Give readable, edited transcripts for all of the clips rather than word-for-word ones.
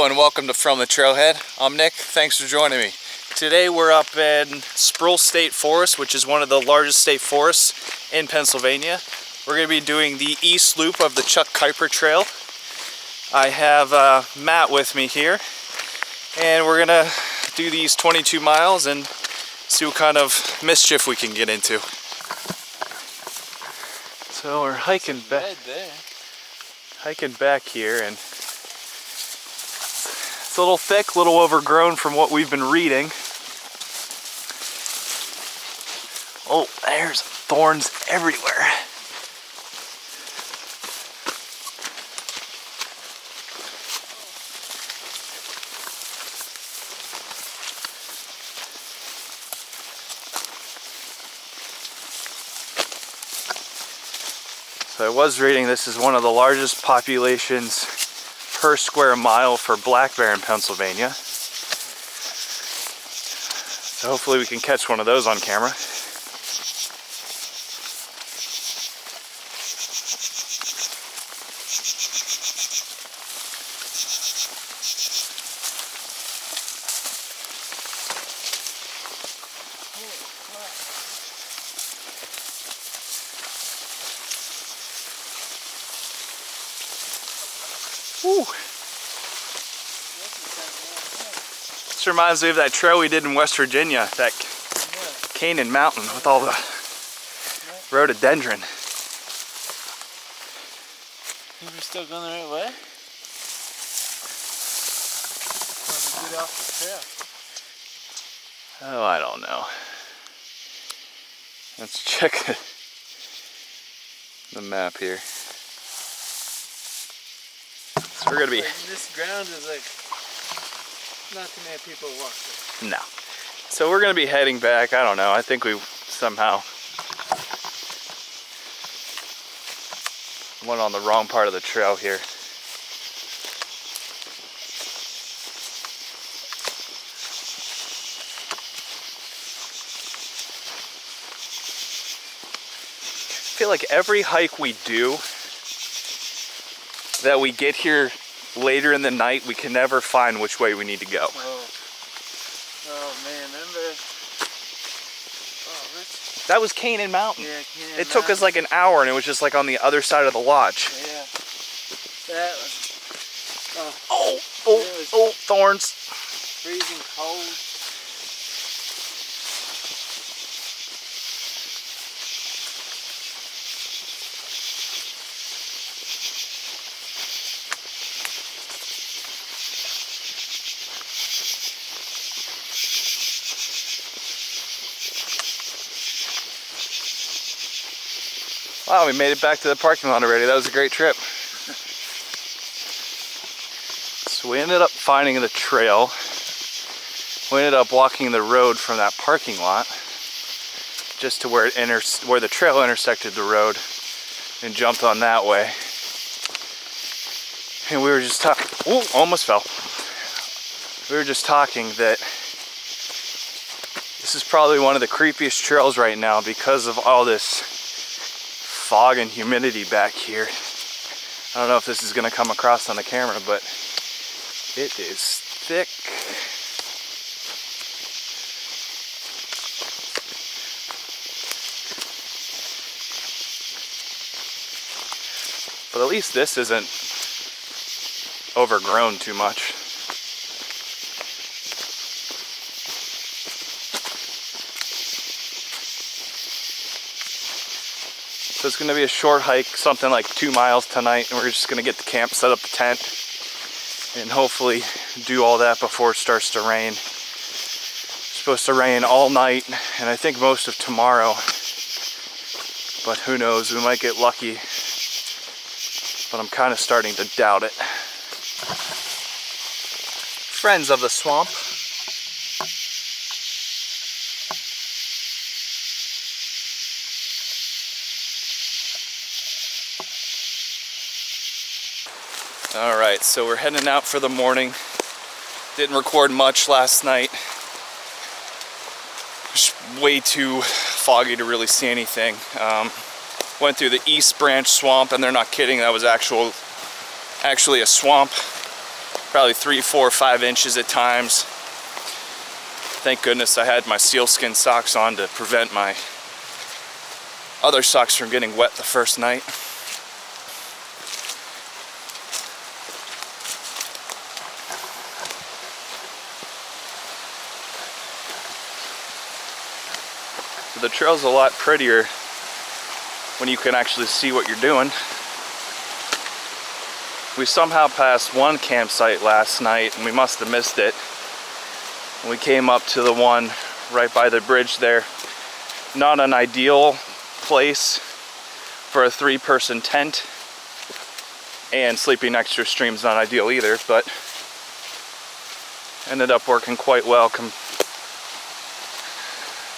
Hello and welcome to From the Trailhead. I'm Nick. Thanks for joining me. Today we're up in Sproul State Forest, which is one of the largest state forests in Pennsylvania. We're going to be doing the east loop of the Chuck Keiper Trail. I have Matt with me here, and we're going to do these 22 miles and see what kind of mischief we can get into. So we're hiking back here, and it's a little thick, a little overgrown from what we've been reading. Oh, there's thorns everywhere. So I was reading this is one of the largest populations per square mile for black bear in Pennsylvania. So hopefully we can catch one of those on camera. Woo. This reminds me of that trail we did in West Virginia, that Canaan Mountain with all the rhododendron. Think we're still going the right way? Or did we get off the trail? Oh, I don't know. Let's check the map here. So we're gonna be. This ground is like not too many people walk there. No. So we're gonna be heading back. I don't know. I think we somehow went on the wrong part of the trail here. I feel like every hike we do that we get here later in the night, we can never find which way we need to go. Oh man, remember? Oh, Rich. That was Canaan Mountain. Yeah, Canaan It took us like an hour, and it was just like on the other side of the lodge. Yeah. That was. Oh, thorns. Freezing cold. Wow, we made it back to the parking lot already. That was a great trip. So we ended up finding the trail. We ended up walking the road from that parking lot just to where where the trail intersected the road, and jumped on that way. And we were just talking. Ooh, almost fell. We were just talking that this is probably one of the creepiest trails right now because of all this fog and humidity back here. I don't know if this is going to come across on the camera, but it is thick. But at least this isn't overgrown too much. So it's going to be a short hike, something like 2 miles tonight, and we're just going to get the camp, set up the tent, and hopefully do all that before it starts to rain. It's supposed to rain all night, and I think most of tomorrow, but who knows, we might get lucky, but I'm kind of starting to doubt it. Friends of the swamp. Alright, so we're heading out for the morning. Didn't record much last night. Just way too foggy to really see anything. Went through the East Branch swamp, and they're not kidding, that was actually a swamp. probably 3, 4, 5 inches at times. Thank goodness I had my sealskin socks on to prevent my other socks from getting wet the first night. So the trail's a lot prettier when you can actually see what you're doing. We somehow passed one campsite last night and we must have missed it. We came up to the one right by the bridge there. Not an ideal place for a 3-person tent, and sleeping next to a stream's not ideal either, but ended up working quite well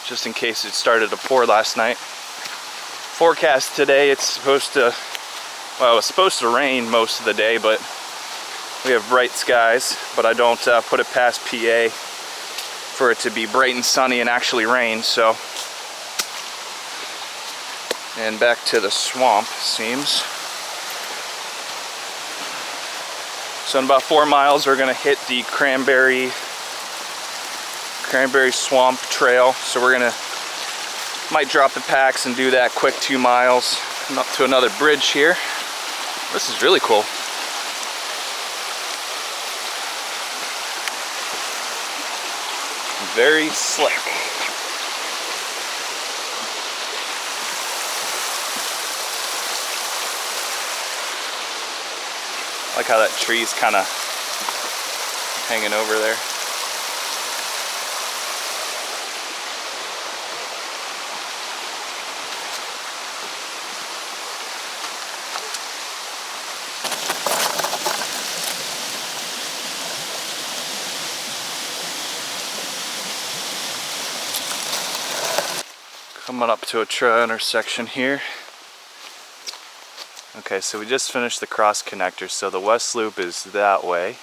just in case it started to pour last night. Forecast today, it's supposed to, well, it was supposed to rain most of the day, but we have bright skies, but I don't put it past PA for it to be bright and sunny and actually rain, so. And back to the swamp, seems. So in about 4 miles, we're gonna hit the Cranberry Swamp Trail. So we're might drop the packs and do that quick 2 miles. Come up to another bridge here. This is really cool. Very slick. I like how that tree's kind of hanging over there. Coming up to a trail intersection here. Okay, so we just finished the cross connector, so the west loop is that way.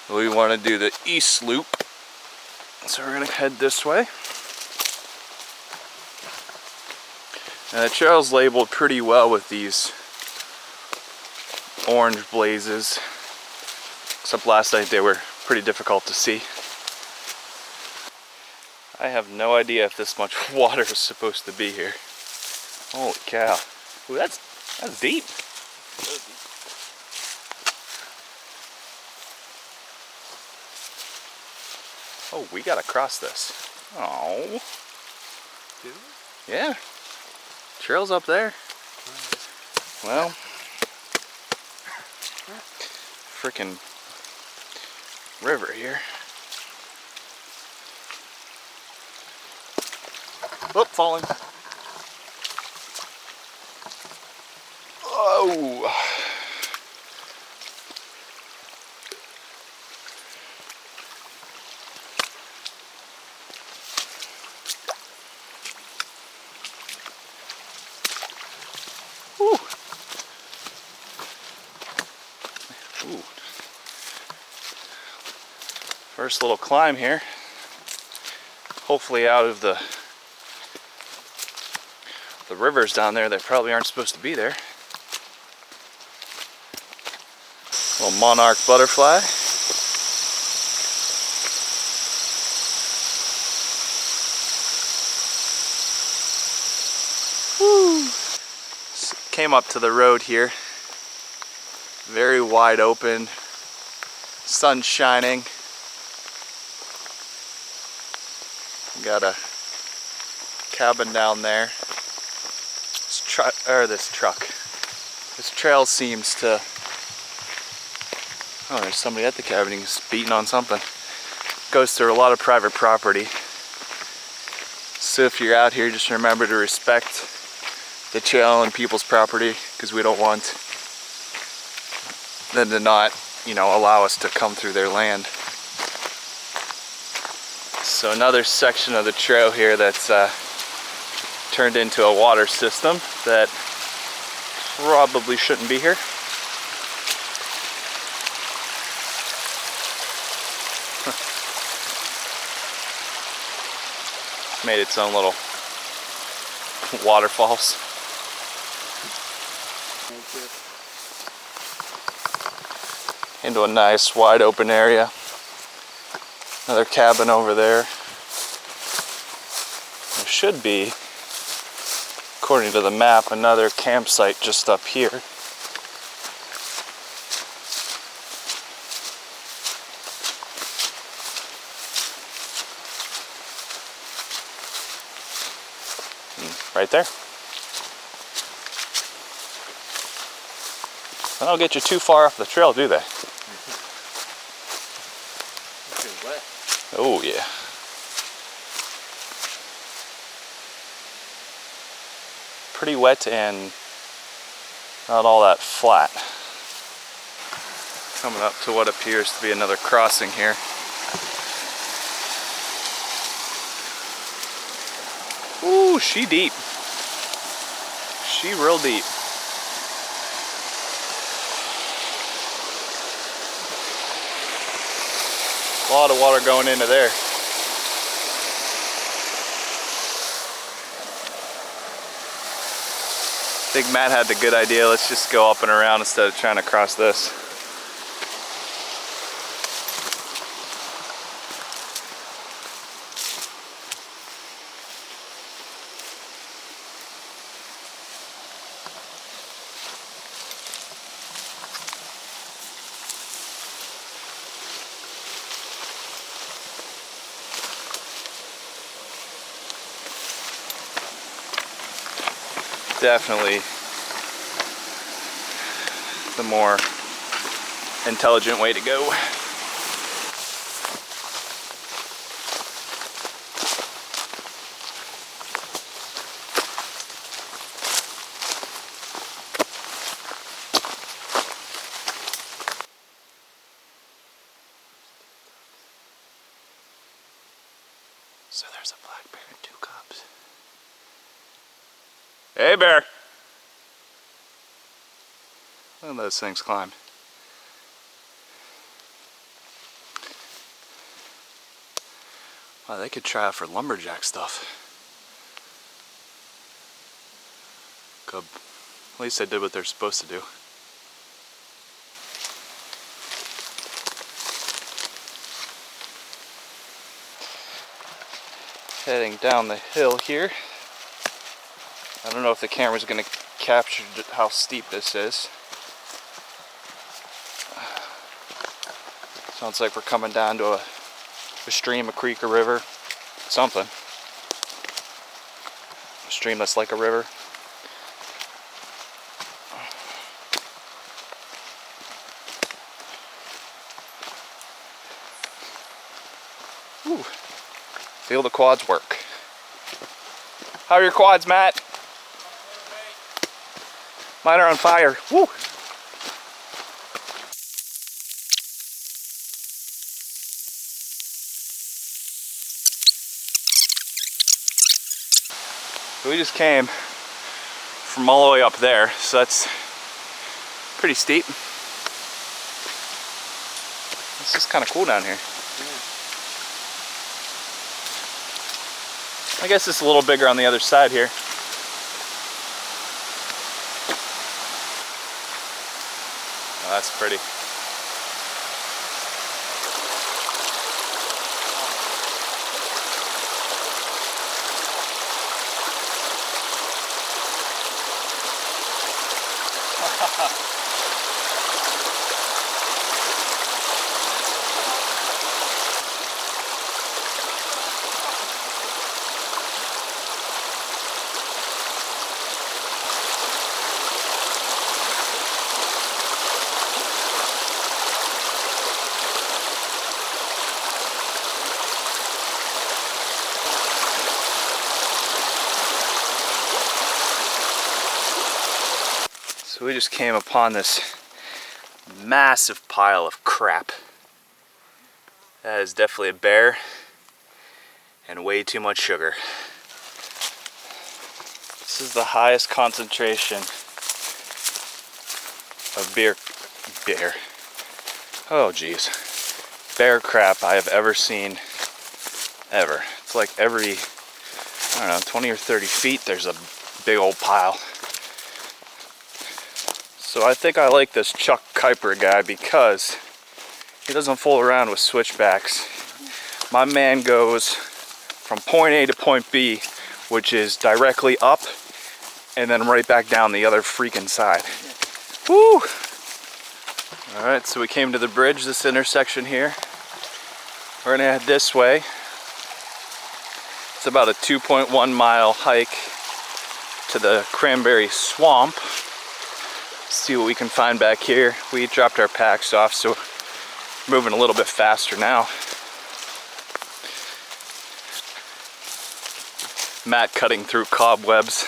We want to do the east loop, so we're going to head this way. And the trail's labeled pretty well with these orange blazes, except last night they were pretty difficult to see. I have no idea if this much water is supposed to be here. Holy cow. Ooh, that's deep. Oh, we gotta cross this. Oh. Yeah. Trail's up there. Well. Frickin' river here. Oh, falling. Oh. Ooh. Ooh. First little climb here. Hopefully out of the rivers down there that probably aren't supposed to be there. Little monarch butterfly. Woo. Came up to the road here. Very wide open. Sun shining. Got a cabin down there. This trail seems to. Oh, there's somebody at the cabin. He's beating on something. Goes through a lot of private property. So if you're out here, just remember to respect the trail and people's property, because we don't want them to not, allow us to come through their land. So another section of the trail here that's turned into a water system that probably shouldn't be here. Made its own little waterfalls. into a nice wide open area. Another cabin over there. There should be, according to the map, another campsite just up here. Right there. They don't get you too far off the trail, do they? It's wet. Oh yeah. Pretty wet and not all that flat. Coming up to what appears to be another crossing here. Ooh, she deep. She real deep. A lot of water going into there. I think Matt had the good idea. Let's just go up and around instead of trying to cross this. Definitely the more intelligent way to go. So there's a black bear and 2 cubs. Hey, bear. Look at those things climb. Wow, they could try out for lumberjack stuff. Cub. At least they did what they're supposed to do. Heading down the hill here. I don't know if the camera's going to capture how steep this is. Sounds like we're coming down to a stream, a creek, a river, something. A stream that's like a river. Ooh. Feel the quads work. How are your quads, Matt? Mine are on fire. Woo! We just came from all the way up there, so that's pretty steep. It's just kind of cool down here. I guess it's a little bigger on the other side here. Oh, that's pretty. So we just came upon this massive pile of crap. That is definitely a bear and way too much sugar. This is the highest concentration of bear, oh geez, bear crap I have ever seen, ever. It's like every, I don't know, 20 or 30 feet there's a big old pile. So I think I like this Chuck Keiper guy because He doesn't fool around with switchbacks. My man goes from point A to point B, which is directly up and then right back down the other freaking side. Woo! Alright, so we came to the bridge, this intersection here. We're gonna head this way. It's about a 2.1 mile hike to the cranberry swamp. See what we can find back here. We dropped our packs off, so we're moving a little bit faster now. Matt cutting through cobwebs.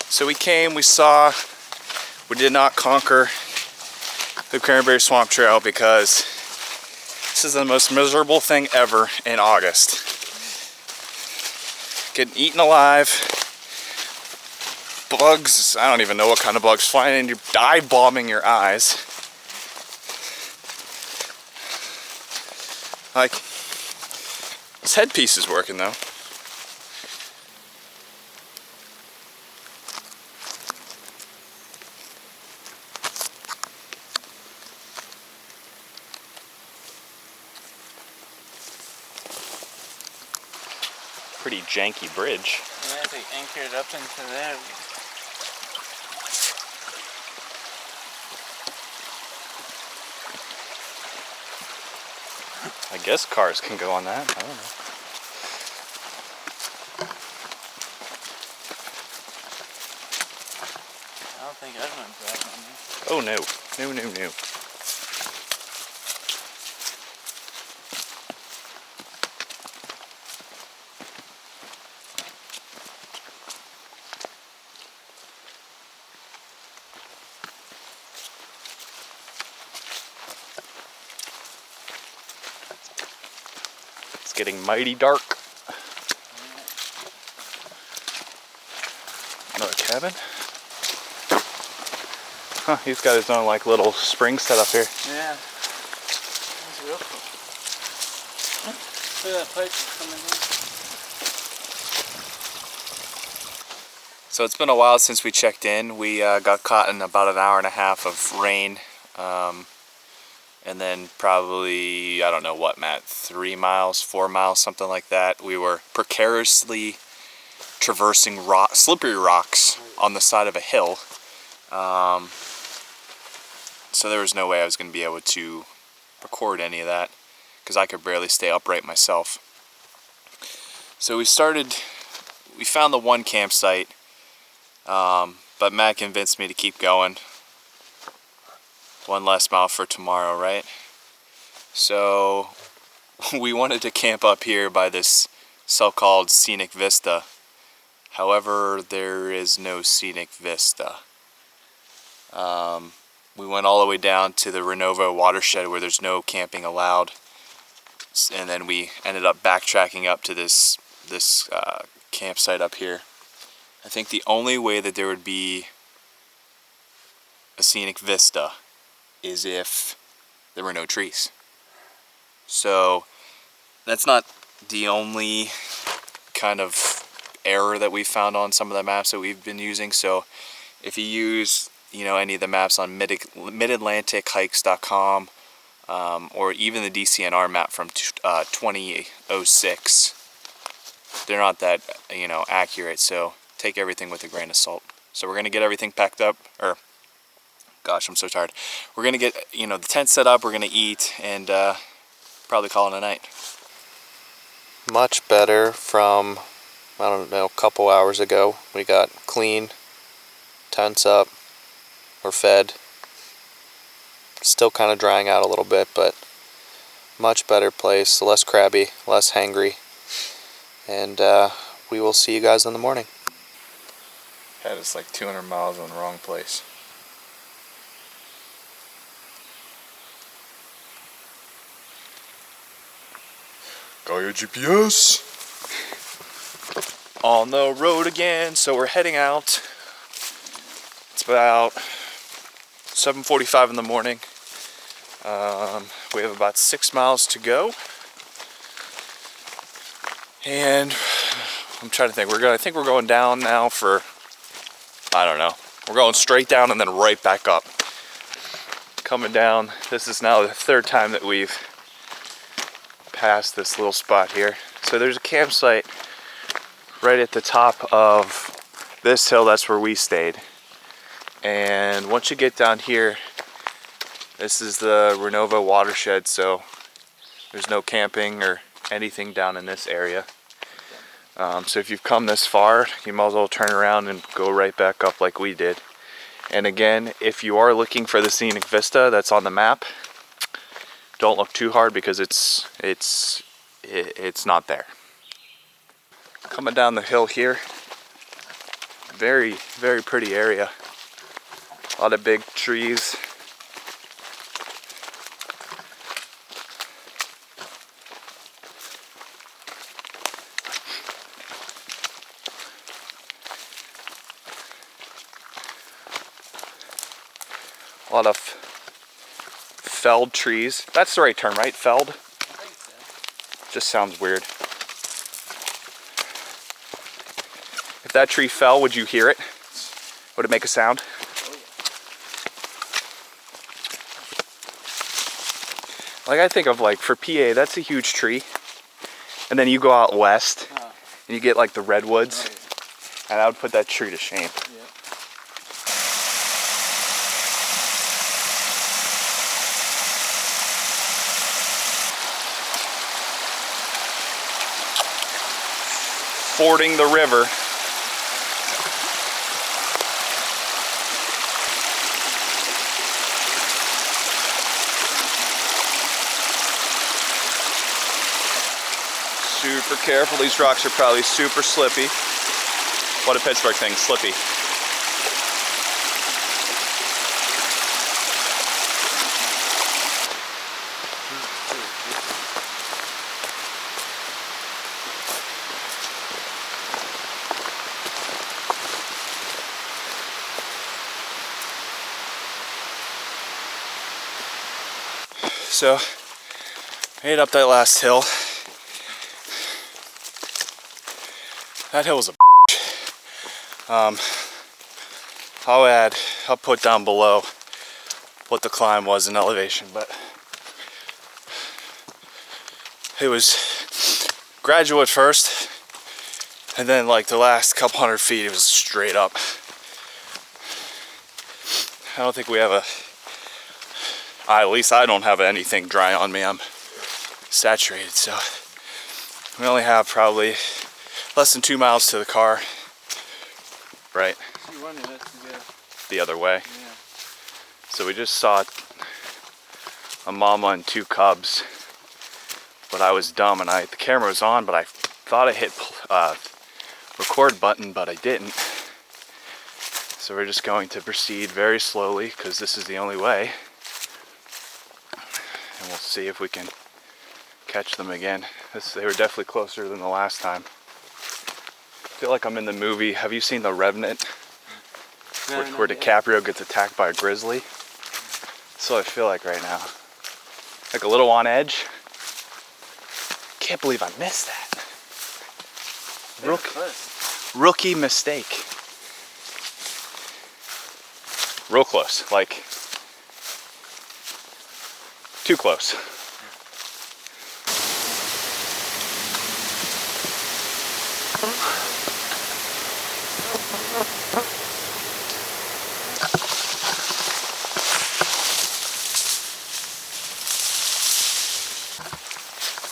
So we came, we saw, we did not conquer the Cranberry Swamp Trail because this is the most miserable thing ever in August. Getting eaten alive, bugs, I don't even know what kind of bugs flying in, you dive bombing your eyes. Like, this headpiece is working though. Pretty janky bridge. Yeah, they anchored up into there. I guess cars can go on that. I don't know. I don't think I'd want that on there. Oh no. No, no, no. It's getting mighty dark. Another cabin. Huh, he's got his own like little spring set up here. Yeah. That's real cool. Look at that pipe coming in. So it's been a while since we checked in. We got caught in about an hour and a half of rain. And then probably, I don't know what, Matt, 3 miles, 4 miles, something like that. We were precariously traversing slippery rocks on the side of a hill. So there was no way I was going to be able to record any of that because I could barely stay upright myself. So we found the one campsite, but Matt convinced me to keep going. One less mile for tomorrow, right? So we wanted to camp up here by this so-called scenic vista. However, there is no scenic vista. We went all the way down to the Renovo watershed where there's no camping allowed. And then we ended up backtracking up to this campsite up here. I think the only way that there would be a scenic vista is if there were no trees. So that's not the only kind of error that we've found on some of the maps that we've been using. So if you use, any of the maps on midatlantichikes.com or even the DCNR map from 2006, they're not that accurate. So take everything with a grain of salt. So we're gonna get everything packed up, gosh, I'm so tired. We're gonna get, the tent set up, we're gonna eat, and probably call it a night. Much better from, I don't know, a couple hours ago. We got clean, tents up, we're fed. Still kind of drying out a little bit, but much better place, less crabby, less hangry. And we will see you guys in the morning. Had us like 200 miles in the wrong place. Got your GPS. On the road again, so we're heading out. It's about 7:45 in the morning. We have about 6 miles to go. And I'm trying to think, I think we're going down now for, I don't know. We're going straight down and then right back up. Coming down, this is now the 3rd time that we've passed this little spot here. So there's a campsite right at the top of this hill, that's where we stayed. And once you get down here, this is the Renova watershed, so there's no camping or anything down in this area. So if you've come this far, you might as well turn around and go right back up like we did. And again, if you are looking for the scenic vista that's on the map, don't look too hard because it's not there. Coming down the hill here, very, very pretty area. A lot of big trees. A lot of felled trees. That's the right term, right? Felled? I think so. Just sounds weird. If that tree fell, would you hear it? Would it make a sound? Like I think of like for PA, that's a huge tree. And then you go out west and you get like the redwoods. And I would put that tree to shame. Yeah. Fording the river. Super careful, these rocks are probably super slippy. What a Pittsburgh thing, slippy. So, made up that last hill. That hill was a I'll put down below what the climb was in elevation, but it was gradual at first, and then like the last couple hundred feet it was straight up. I don't think we have at least I don't have anything dry on me. I'm saturated, so we only have probably less than 2 miles to the car. Right. So you're running that to go the other way. Yeah. So we just saw a mama and 2 cubs, but I was dumb and the camera was on, but I thought I hit record button, but I didn't. So we're just going to proceed very slowly because this is the only way. And we'll see if we can catch them again. They were definitely closer than the last time. I feel like I'm in the movie. Have you seen The Revenant? Where DiCaprio gets attacked by a grizzly? So I feel like right now. Like a little on edge. Can't believe I missed that. Rookie mistake. Real close. Like, too close.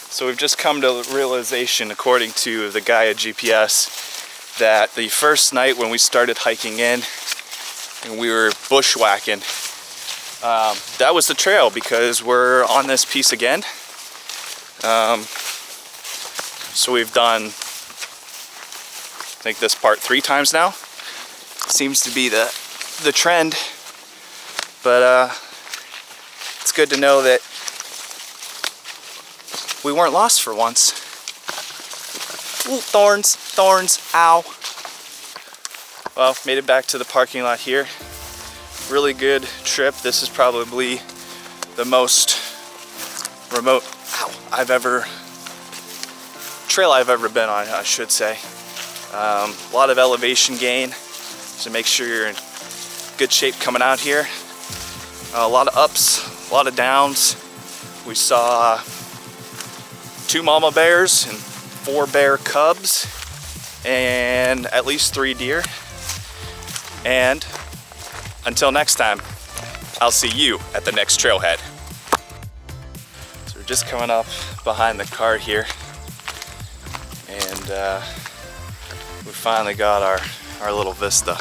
So we've just come to the realization, according to the guy at GPS, that the first night when we started hiking in and we were bushwhacking, that was the trail because we're on this piece again. So we've done, I think, this part 3 times now. Seems to be the trend, but it's good to know that we weren't lost for once. Ooh, thorns, ow. Well, made it back to the parking lot here. Really good trip. This is probably the most remote trail I've ever been on, I should say. A lot of elevation gain, so make sure you're in good shape coming out here. A lot of ups, a lot of downs. We saw 2 mama bears and 4 bear cubs and at least 3 deer. And until next time, I'll see you at the next trailhead. So we're just coming up behind the car here, and we finally got our little vista.